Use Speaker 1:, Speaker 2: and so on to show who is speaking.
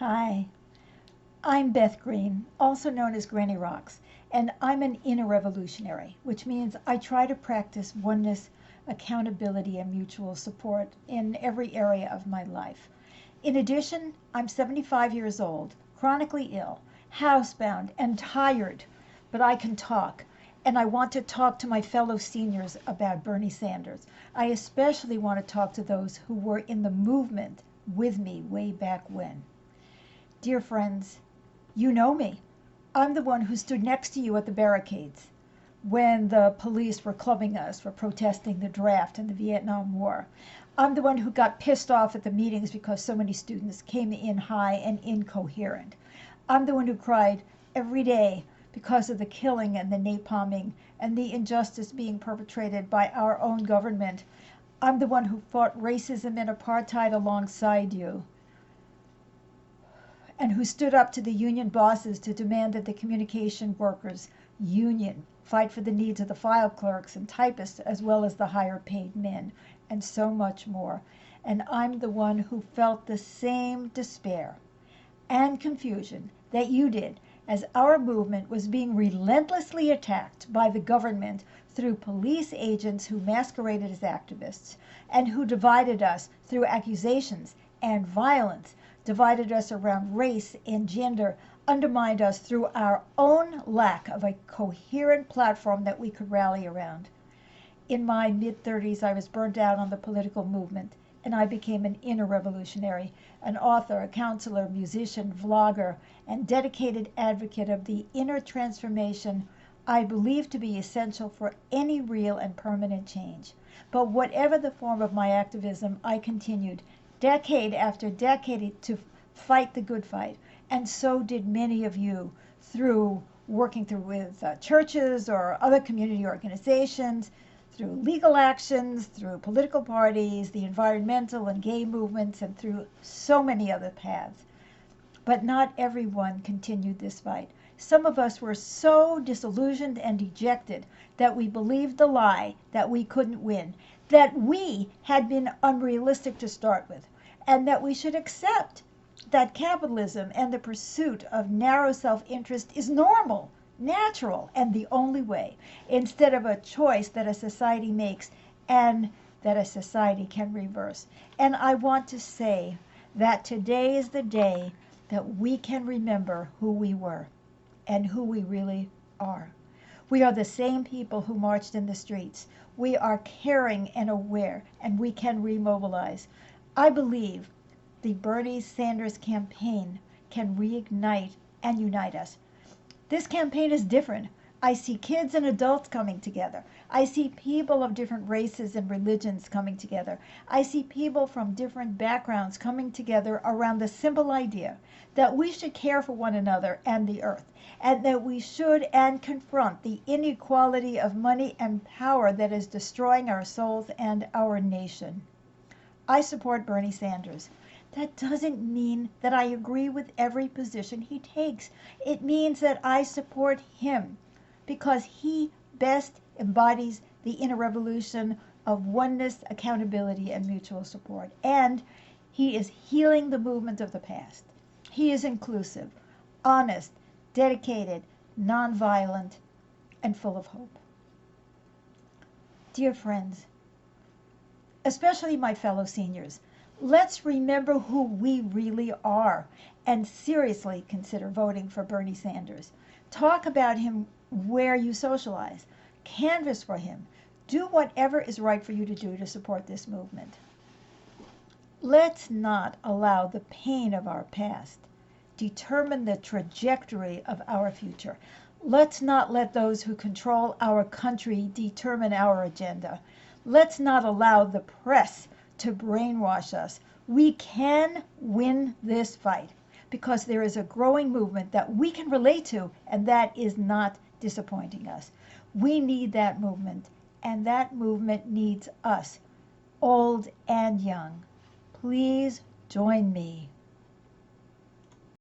Speaker 1: Hi, I'm Beth Green, also known as Granny Rocks, and I'm an inner revolutionary, which means I try to practice oneness, accountability, and mutual support in every area of my life. In addition, I'm 75 years old, chronically ill, housebound, and tired, but I can talk. And I want to talk to my fellow seniors about Bernie Sanders. I especially want to talk to those who were in the movement with me way back when. Dear friends, you know me. I'm the one who stood next to you at the barricades when the police were clubbing us for protesting the draft and the Vietnam War. I'm the one who got pissed off at the meetings because so many students came in high and incoherent. I'm the one who cried every day because of the killing and the napalming and the injustice being perpetrated by our own government. I'm the one who fought racism and apartheid alongside you and who stood up to the union bosses to demand that the communication workers union fight for the needs of the file clerks and typists as well as the higher paid men, and so much more. And I'm the one who felt the same despair and confusion that you did as our movement was being relentlessly attacked by the government through police agents who masqueraded as activists and who divided us through accusations and violence, divided us around race and gender, undermined us through our own lack of a coherent platform that we could rally around. In my mid 30s, I was burnt out on the political movement, and I became an inner revolutionary, an author, a counselor, musician, vlogger, and dedicated advocate of the inner transformation I believe to be essential for any real and permanent change. But whatever the form of my activism, I continued decade after decade to fight the good fight, and so did many of you through working through with churches or other community organizations, through legal actions, through political parties, the environmental and gay movements, and through so many other paths. But not everyone continued this fight. Some of us were so disillusioned and dejected that we believed the lie that we couldn't win, that we had been unrealistic to start with, and that we should accept that capitalism and the pursuit of narrow self interest is normal, natural, and the only way, instead of a choice that a society makes and that a society can reverse. And I want to say that today is the day that we can remember who we were and who we really are. We are the same people who marched in the streets. We are caring and aware, and we can remobilize. I believe the Bernie Sanders campaign can reignite and unite us. This campaign is different. I see kids and adults coming together. I see people of different races and religions coming together. I see people from different backgrounds coming together around the simple idea that we should care for one another and the earth, and that we should and confront the inequality of money and power that is destroying our souls and our nation. I support Bernie Sanders. That doesn't mean that I agree with every position he takes. It means that I support him because he best embodies the inner revolution of oneness, accountability, and mutual support. And he is healing the movement of the past. He is inclusive, honest, dedicated, nonviolent, and full of hope. Dear friends, especially my fellow seniors, let's remember who we really are and seriously consider voting for Bernie Sanders. Talk about him where you socialize, canvass for him, do whatever is right for you to do to support this movement. Let's not allow the pain of our past determine the trajectory of our future. Let's not let those who control our country determine our agenda. Let's not allow the press to brainwash us. We can win this fight because there is a growing movement that we can relate to, and that is not disappointing us. We need that movement, and that movement needs us, old and young. Please join me.